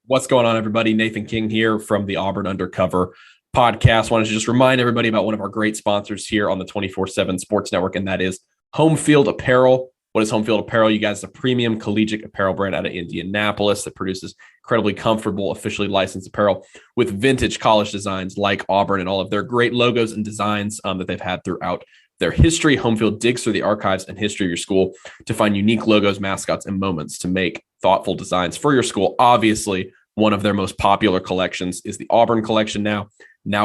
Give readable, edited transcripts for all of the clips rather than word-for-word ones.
What's going on, everybody? Nathan King here from the Auburn Undercover Podcast. Wanted to just remind everybody about one of our great sponsors here on the 24/7 Sports Network, and that is Home Field Apparel. What is Home Field Apparel? You guys, a premium collegiate apparel brand out of Indianapolis that produces incredibly comfortable, officially licensed apparel with vintage college designs like Auburn and all of their great logos and designs that they've had throughout their history. Home Field digs through the archives and history of your school to find unique logos, mascots, and moments to make thoughtful designs for your school. Obviously, one of their most popular collections is the Auburn collection now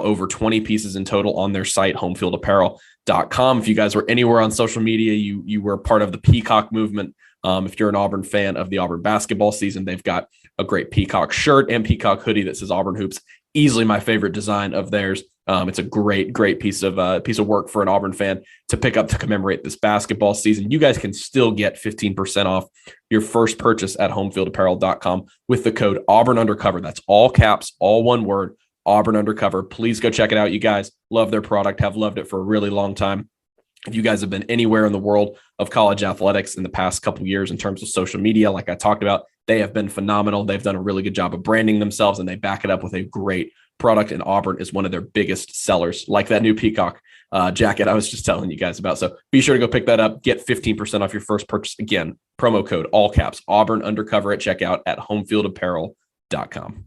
over 20 pieces in total on their site, homefieldapparel.com. If you guys were anywhere on social media, you were part of the Peacock movement. If you're an Auburn fan of the Auburn basketball season, they've got a great Peacock shirt and Peacock hoodie that says Auburn Hoops. Easily my favorite design of theirs. It's a great piece of work for an Auburn fan to pick up to commemorate this basketball season. You guys can still get 15% off your first purchase at homefieldapparel.com with the code Auburn Undercover. That's all caps, all one word, Auburn Undercover. Please go check it out. You guys love their product, have loved it for a really long time. If you guys have been anywhere in the world of college athletics in the past couple of years in terms of social media, like I talked about, they have been phenomenal. They've done a really good job of branding themselves, and they back it up with a great product, and Auburn is one of their biggest sellers, like that new Peacock jacket I was just telling you guys about. So be sure to go pick that up. Get 15% off your first purchase. Again, promo code, all caps, Auburn Undercover at checkout at homefieldapparel.com.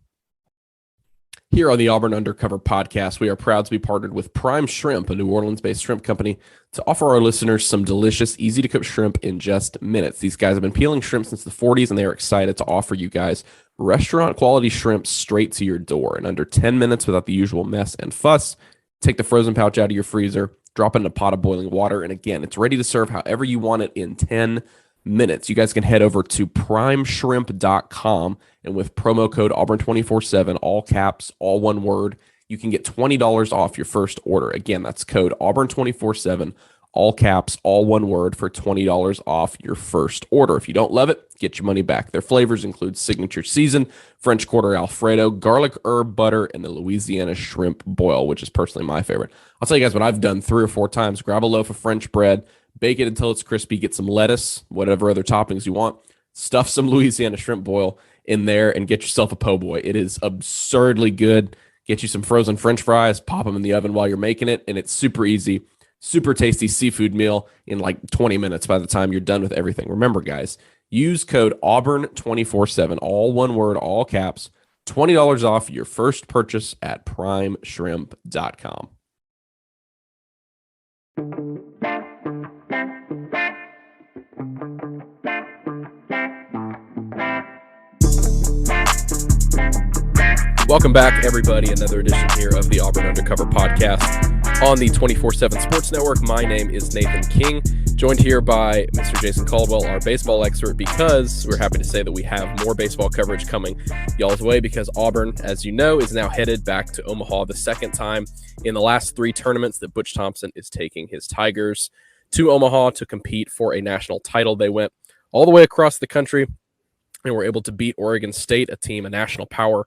Here on the Auburn Undercover Podcast, we are proud to be partnered with Prime Shrimp, a New Orleans-based shrimp company, to offer our listeners some delicious, easy-to-cook shrimp in just minutes. These guys have been peeling shrimp since the 40s, and they are excited to offer you guys restaurant-quality shrimp straight to your door in under 10 minutes without the usual mess and fuss. Take the frozen pouch out of your freezer, drop it in a pot of boiling water, and again, it's ready to serve however you want it in 10 minutes. You guys can head over to primeshrimp.com, and with promo code Auburn247, all caps, all one word, you can get $20 off your first order. Again, that's code Auburn247, all caps, all one word, for $20 off your first order. If you don't love it, get your money back. Their flavors include signature seasoned French Quarter Alfredo, garlic herb butter, and the Louisiana shrimp boil, which is personally my favorite. I'll tell you guys what I've done 3 or 4 times. Grab a loaf of French bread, bake it until it's crispy, get some lettuce, whatever other toppings you want, stuff some Louisiana shrimp boil in there, and get yourself a po' boy. It is absurdly good. Get you some frozen French fries, pop them in the oven while you're making it, and it's super easy, super tasty seafood meal in like 20 minutes by the time you're done with everything. Remember, guys, use code Auburn247, all one word, all caps, $20 off your first purchase at primeshrimp.com. Welcome back, everybody. Another edition here of the Auburn Undercover Podcast on the 24/7 Sports Network. My name is Nathan King, joined here by Mr. Jason Caldwell, our baseball expert, because we're happy to say that we have more baseball coverage coming y'all's way, because Auburn, as you know, is now headed back to Omaha, the second time in the last 3 tournaments that Butch Thompson is taking his Tigers to Omaha to compete for a national title. They went all the way across the country and were able to beat Oregon State, a national power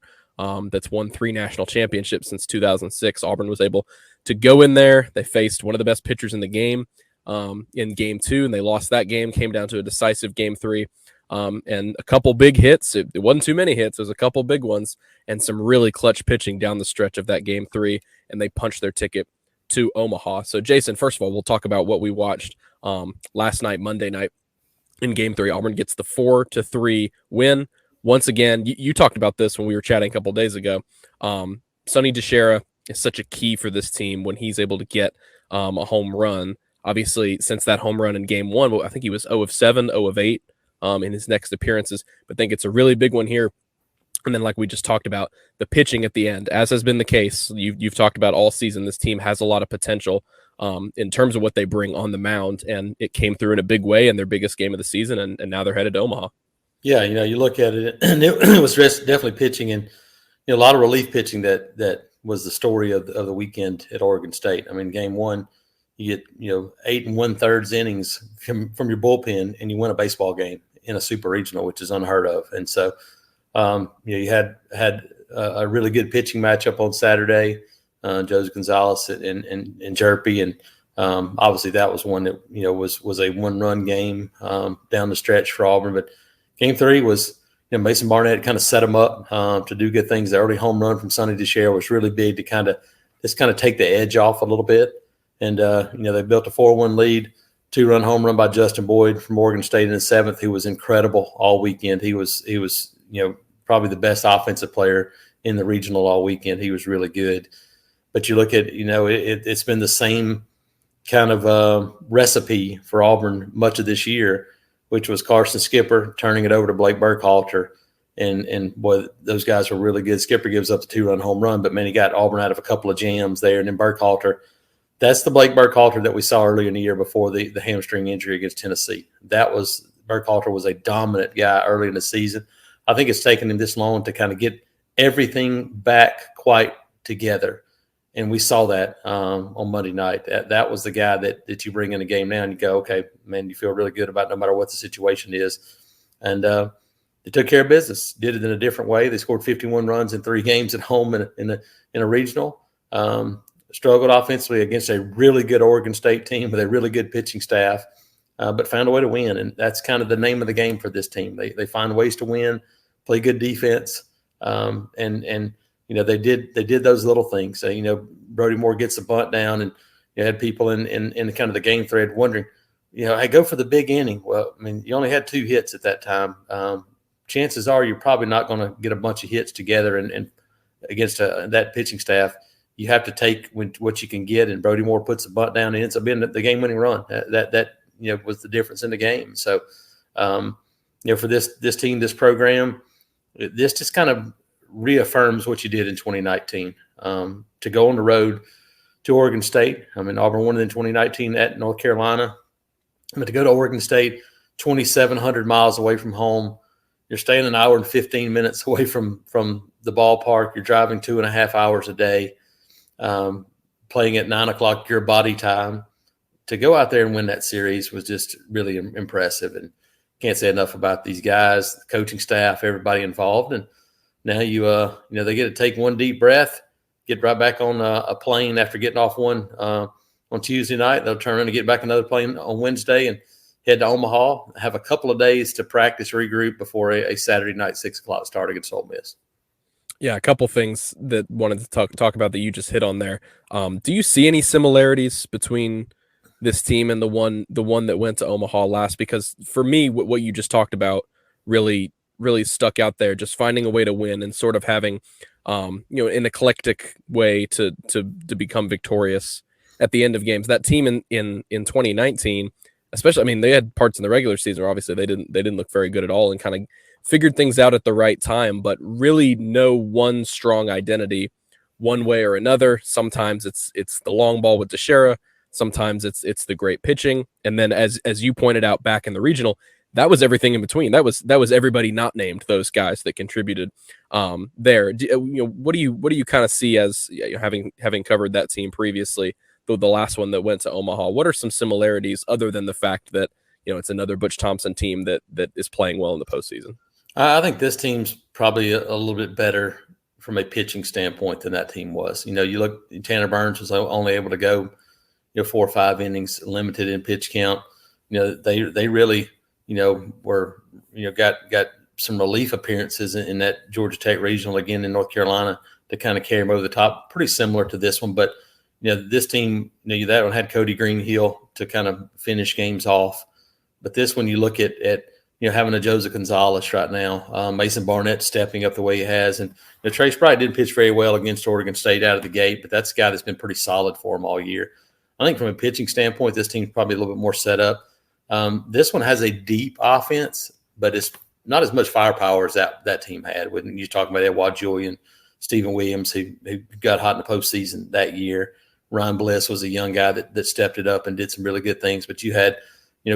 that's won 3 national championships since 2006. Auburn was able to go in there. They faced one of the best pitchers in the game in game 2, and they lost that game, came down to a decisive game 3, and a couple big hits. It wasn't too many hits. It was a couple big ones and some really clutch pitching down the stretch of that game 3, and they punched their ticket to Omaha. So, Jason, first of all, we'll talk about what we watched last night, Monday night, in game 3. Auburn gets the 4-3 win. Once again, you talked about this when we were chatting a couple days ago. Sonny DiChiara is such a key for this team when he's able to get a home run. Obviously, since that home run in game 1, I think he was 0 of 7, 0 of 8 in his next appearances. But I think it's a really big one here. And then, like we just talked about, the pitching at the end, as has been the case, you've talked about all season, this team has a lot of potential in terms of what they bring on the mound. And it came through in a big way in their biggest game of the season, and now they're headed to Omaha. Yeah, you look at it, and it was definitely pitching, and a lot of relief pitching that was the story of the weekend at Oregon State. I mean, game 1, you get 8 1/3 innings from your bullpen, and you win a baseball game in a super regional, which is unheard of. And so, you had a really good pitching matchup on Saturday, Jose Gonzalez and Jerpy, and obviously that was one that was a 1-run game down the stretch for Auburn, but Game 3 was, Mason Barnett kind of set them up to do good things. The early home run from Sonny DeShare was really big to kind of take the edge off a little bit. And, they built a 4-1 lead, 2-run home run by Justin Boyd from Oregon State in the 7th, who was incredible all weekend. He was probably the best offensive player in the regional all weekend. He was really good. But you look at, it's been the same kind of recipe for Auburn much of this year, which was Carson Skipper turning it over to Blake Burkhalter. And boy, those guys were really good. Skipper gives up the 2-run home run, but man, he got Auburn out of a couple of jams there. And then Burkhalter, that's the Blake Burkhalter that we saw earlier in the year before the hamstring injury against Tennessee. Burkhalter was a dominant guy early in the season. I think it's taken him this long to kind of get everything back quite together. And we saw that on Monday night. That was the guy that you bring in a game now and you go, okay, man, you feel really good about no matter what the situation is. And they took care of business, did it in a different way. They scored 51 runs in 3 games at home in a regional. Struggled offensively against a really good Oregon State team with a really good pitching staff, but found a way to win. And that's kind of the name of the game for this team. They find ways to win, play good defense, and they did those little things. Brody Moore gets the bunt down, and you had people in kind of the game thread wondering, hey, go for the big inning. Well, I mean, you only had 2 hits at that time. Chances are you're probably not going to get a bunch of hits together and against that pitching staff. You have to take what you can get, and Brody Moore puts the bunt down and ends up being the game-winning run. That was the difference in the game. So, for this team, this program, this just kind of reaffirms what you did in 2019. To go on the road to Oregon State. I mean, Auburn won in 2019 at North Carolina. But to go to Oregon State, 2,700 miles away from home, you're staying an hour and 15 minutes away from the ballpark. You're driving 2.5 hours a day. Playing at 9 o'clock your body time. To go out there and win that series was just really impressive, and can't say enough about these guys, the coaching staff, everybody involved. And now they get to take one deep breath, get right back on a plane after getting off one on Tuesday night. They'll turn around and get back another plane on Wednesday and head to Omaha, have a couple of days to practice, regroup before a Saturday night 6 o'clock start against Ole Miss. Yeah, a couple things that wanted to talk about that you just hit on there. Do you see any similarities between this team and the one that went to Omaha last? Because for me, what you just talked about really stuck out there. Just finding a way to win and sort of having, an eclectic way to become victorious at the end of games. That team in 2019, especially, I mean, they had parts in the regular season where obviously they didn't look very good at all and kind of figured things out at the right time, but really no one strong identity one way or another. Sometimes it's the long ball with DeShera. Sometimes it's the great pitching. And then as you pointed out back in the regional, that was everything in between. That was everybody not named, those guys that contributed there. What do you kind of see as having covered that team previously, the last one that went to Omaha? What are some similarities other than the fact that it's another Butch Thompson team that is playing well in the postseason? I think this team's probably a little bit better from a pitching standpoint than that team was. You look, Tanner Burns was only able to go 4 or 5 innings, limited in pitch count. They really were got some relief appearances in that Georgia Tech regional, again in North Carolina, to kind of carry them over the top. Pretty similar to this one, but this team, that one had Cody Greenhill to kind of finish games off. But this one, you look at having a Joseph Gonzalez right now, Mason Barnett stepping up the way he has. And Trey Sprite did pitch very well against Oregon State out of the gate, but that's a guy that's been pretty solid for him all year. I think from a pitching standpoint, this team's probably a little bit more set up. This one has a deep offense, but it's not as much firepower as that team had. When you're talking about Edward Julian, Stephen Williams, who got hot in the postseason that year. Ryan Bliss was a young guy that stepped it up and did some really good things. But you had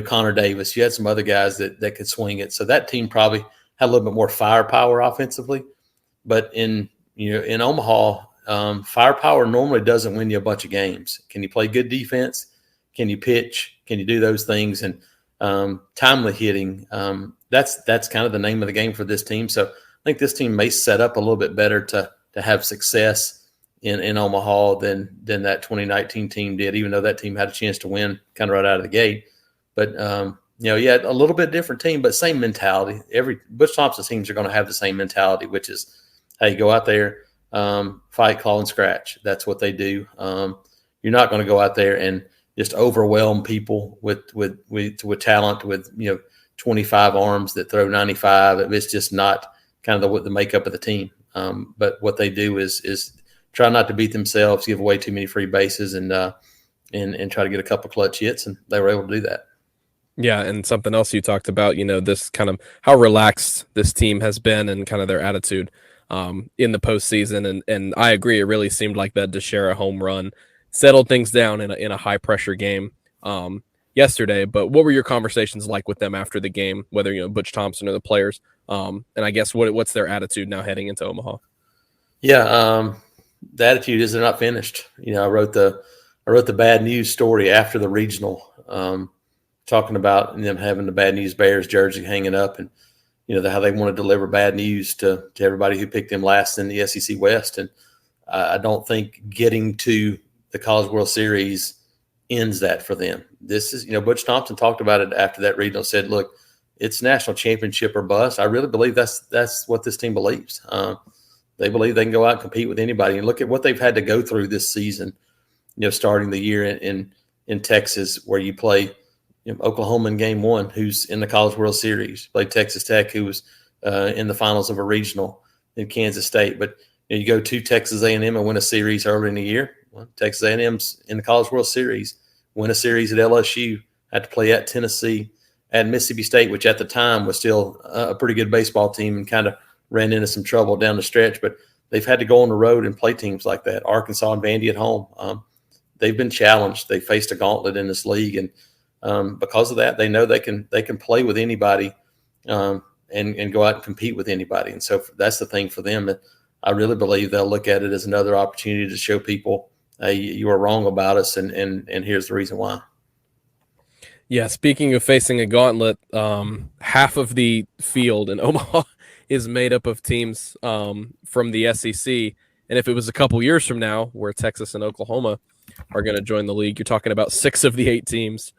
Connor Davis. You had some other guys that could swing it. So that team probably had a little bit more firepower offensively. But in Omaha, firepower normally doesn't win you a bunch of games. Can you play good defense? Can you pitch? Can you do those things? And timely hitting, that's kind of the name of the game for this team. So I think this team may set up a little bit better to have success in Omaha than that 2019 team did, even though that team had a chance to win kind of right out of the gate. But Yeah, a little bit different team, but same mentality. Every Butch Thompson teams are going to have the same mentality, which is, hey, go out there, fight, claw, and scratch. That's what they do. You're not going to go out there and just overwhelm people with talent, with 25 arms that throw 95. It's just not kind of the makeup of the team. But what they do is try not to beat themselves, give away too many free bases, and try to get a couple clutch hits, and they were able to do that. Yeah, and something else you talked about, this kind of how relaxed this team has been and kind of their attitude in the postseason. And I agree, it really seemed like that DeShera home run settled things down in a high pressure game yesterday. But what were your conversations like with them after the game, whether Butch Thompson or the players? And I guess what's their attitude now heading into Omaha? Yeah, the attitude is they're not finished. I wrote the bad news story after the regional, talking about them having the Bad News Bears jersey hanging up, and how they want to deliver bad news to everybody who picked them last in the SEC West. And I don't think getting to the College World Series ends that for them. This is, Butch Thompson talked about it after that regional, said, look, it's national championship or bust. I really believe that's what this team believes. They believe they can go out and compete with anybody. And look at what they've had to go through this season, starting the year in Texas, where you play Oklahoma in game one, who's in the College World Series, played Texas Tech, who was in the finals of a regional in Kansas State. But you go to Texas A&M and win a series early in the year. Well, Texas A&M's in the College World Series, win a series at LSU, had to play at Tennessee, at Mississippi State, which at the time was still a pretty good baseball team, and kind of ran into some trouble down the stretch. But they've had to go on the road and play teams like that. Arkansas and Vandy at home. They've been challenged. They faced a gauntlet in this league, and because of that, they know they can play with anybody and go out and compete with anybody. And so that's the thing for them. I really believe they'll look at it as another opportunity to show people, hey, you were wrong about us, and here's the reason why. Yeah, speaking of facing a gauntlet, half of the field in Omaha is made up of teams from the SEC. And if it was a couple years from now where Texas and Oklahoma are going to join the league, you're talking about 6 of the 8 teams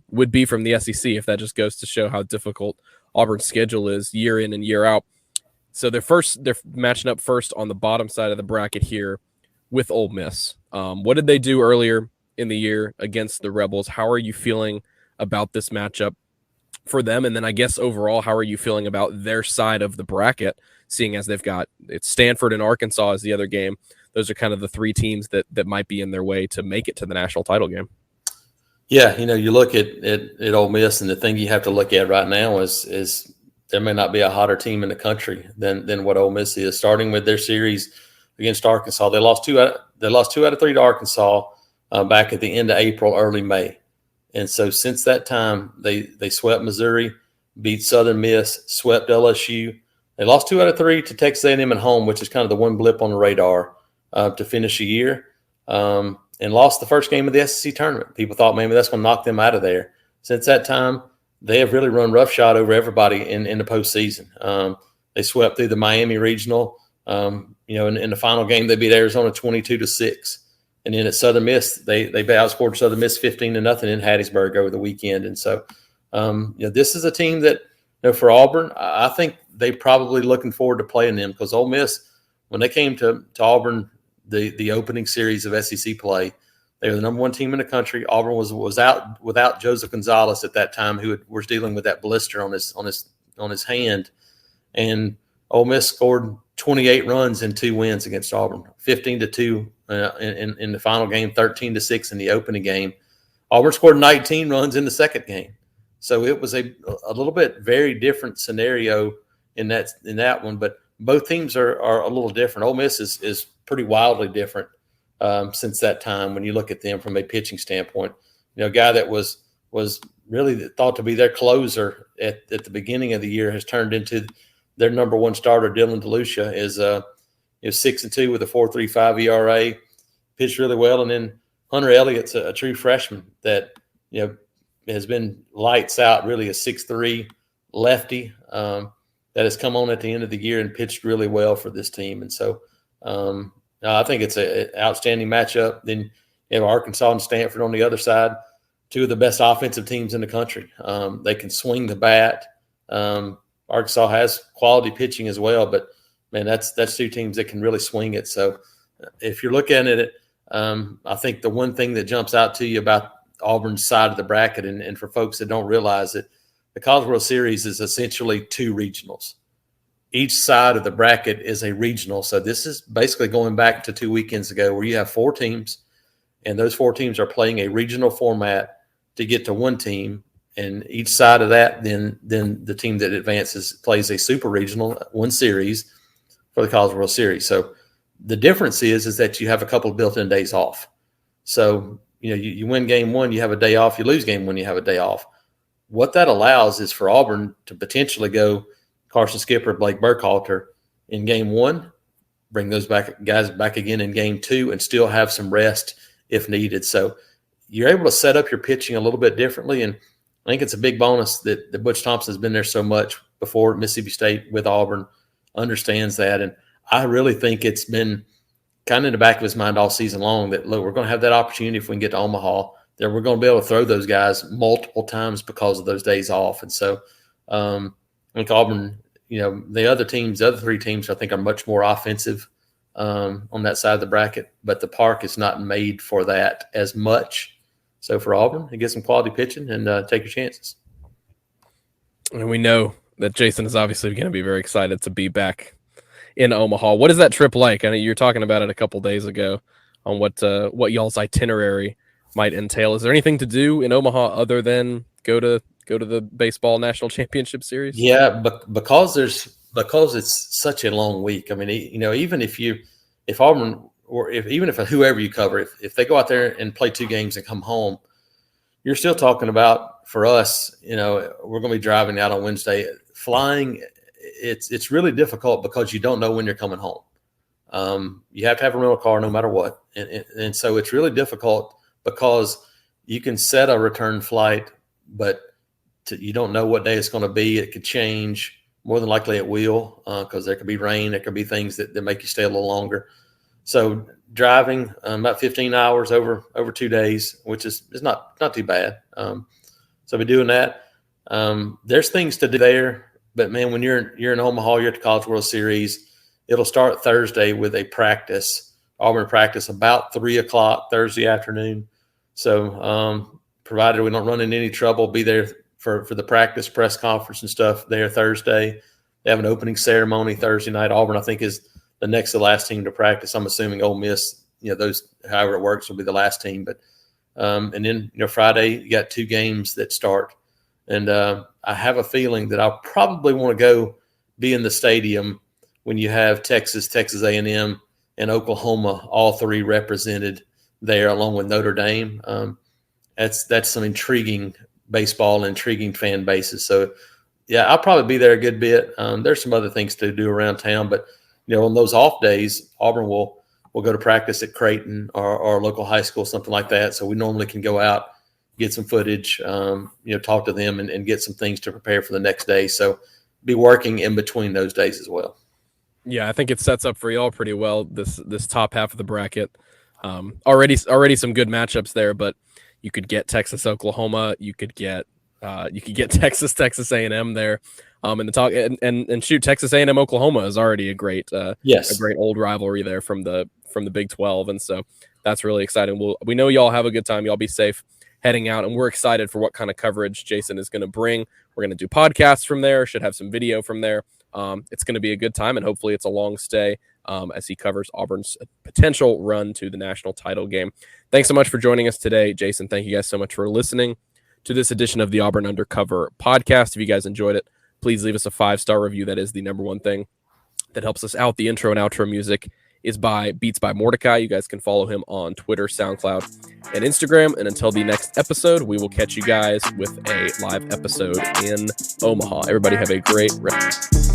would be from the SEC, if that just goes to show how difficult Auburn's schedule is year in and year out. So they're matching up first on the bottom side of the bracket here with Ole Miss. What did they do earlier in the year against the Rebels? How are you feeling about this matchup for them? And then I guess overall, how are you feeling about their side of the bracket, seeing as it's Stanford and Arkansas as the other game? Those are kind of the 3 teams that might be in their way to make it to the national title game. Yeah, you look at Ole Miss, and the thing you have to look at right now is there may not be a hotter team in the country than what Ole Miss is. Starting with their series against Arkansas, they lost 2 out of 3 to Arkansas back at the end of April, early May, and so since that time they swept Missouri, beat Southern Miss, swept LSU. They lost 2 out of 3 to Texas A&M at home, which is kind of the one blip on the radar to finish the year. And lost the first game of the SEC tournament. People thought maybe that's going to knock them out of there. Since that time, they have really run roughshod over everybody in the postseason. They swept through the Miami regional. In the final game, they beat Arizona 22-6. And then at Southern Miss, they outscored Southern Miss 15-0 in Hattiesburg over the weekend. And so, this is a team that, for Auburn, I think they're probably looking forward to playing them, because Ole Miss, when they came to Auburn, the opening series of SEC play, they were the number 1 team in the country. Auburn was out without Joseph Gonzalez at that time, who was dealing with that blister on his hand, and Ole Miss scored 28 runs in 2 wins against Auburn, 15-2 in the final game, 13-6 in the opening game. Auburn scored 19 runs in the second game, so it was a little bit very different scenario in that one. But both teams are a little different. Ole Miss is pretty wildly different since that time when you look at them from a pitching standpoint. A guy that was really thought to be their closer at the beginning of the year has turned into their number 1 starter. Dylan DeLucia is 6-2 with a 4.35 ERA, pitched really well. And then Hunter Elliott's a true freshman that has been lights out, really a 6'3" lefty that has come on at the end of the year and pitched really well for this team. And so I think it's an outstanding matchup. Then you have Arkansas and Stanford on the other side. two of the best offensive teams in the country. They can swing the bat. Arkansas has quality pitching as well, but man, that's two teams that can really swing it. So if you're looking at it, I think the one thing that jumps out to you about Auburn's side of the bracket, and for folks that don't realize it, the College World Series is essentially two regionals. Each side of the bracket is a regional. So this is basically going back to 2 weekends ago where you have 4 teams, and those 4 teams are playing a regional format to get to one team. And each side of that, then the team that advances plays a super regional, one series for the College World Series. So the difference is that you have a couple of built-in days off. So, you win game 1, you have a day off. You lose game 1, you have a day off. What that allows is for Auburn to potentially go Carson Skipper, Blake Burkhalter in game 1, bring those guys back again in game 2, and still have some rest if needed. So you're able to set up your pitching a little bit differently. And I think it's a big bonus that Butch Thompson has been there so much before at Mississippi State with Auburn, understands that. And I really think it's been kind of in the back of his mind all season long that, look, we're going to have that opportunity if we can get to Omaha, that we're going to be able to throw those guys multiple times because of those days off. And so I think Auburn, the other 3 teams, I think are much more offensive on that side of the bracket, but the park is not made for that as much. So for Auburn, you get some quality pitching and take your chances. And we know that Jason is obviously going to be very excited to be back in Omaha. What is that trip like? I know you were talking about it a couple days ago on what y'all's itinerary might entail. Is there anything to do in Omaha other than go to the baseball national championship series? Yeah, but because it's such a long week. I mean, even if Auburn or even if whoever you cover, if they go out there and play 2 games and come home, you're still talking about, for us, we're going to be driving out on Wednesday. Flying, it's really difficult because you don't know when you're coming home. You have to have a rental car no matter what. And so it's really difficult because you can set a return flight, but you don't know what day it's going to be. It could change. More than likely it will, because there could be rain. There could be things that make you stay a little longer. So driving about 15 hours over 2 days, which is not too bad. So I'll be doing that. There's things to do there, but man, when you're in Omaha, you're at the College World Series. It'll start Thursday with a practice, Auburn practice, about 3:00 Thursday afternoon. So provided we don't run into any trouble, be there for the practice, press conference and stuff there Thursday. They have an opening ceremony Thursday night. Auburn, I think, is the next to last team to practice. I'm assuming Ole Miss, those, however it works, will be the last team. But and then Friday you got 2 games that start, and I have a feeling that I'll probably want to go be in the stadium when you have Texas A&M, and Oklahoma, all 3 represented there, along with Notre Dame. That's some intriguing baseball, intriguing fan bases. So yeah, I'll probably be there a good bit. There's some other things to do around town, but on those off days, Auburn will go to practice at Creighton or local high school, something like that. So we normally can go out, get some footage, talk to them and get some things to prepare for the next day. So be working in between those days as well. Yeah, I think it sets up for y'all pretty well, this top half of the bracket. Already some good matchups there, but you could get Texas, Oklahoma. You could get Texas A&M there. In the talk and shoot, Texas A&M Oklahoma is already a great a great old rivalry there from the Big 12, and so that's really exciting. We know y'all have a good time. Y'all be safe heading out, and we're excited for what kind of coverage Jason is going to bring. We're going to do podcasts from there. Should have some video from there. It's going to be a good time, and hopefully it's a long stay as he covers Auburn's potential run to the national title game. Thanks so much for joining us today, Jason. Thank you guys so much for listening to this edition of the Auburn Undercover podcast. If you guys enjoyed it, please leave us a 5-star review. That is the number one thing that helps us out. The intro and outro music is by Beats by Mordecai. You guys can follow him on Twitter, SoundCloud, and Instagram. And until the next episode, we will catch you guys with a live episode in Omaha. Everybody have a great rest.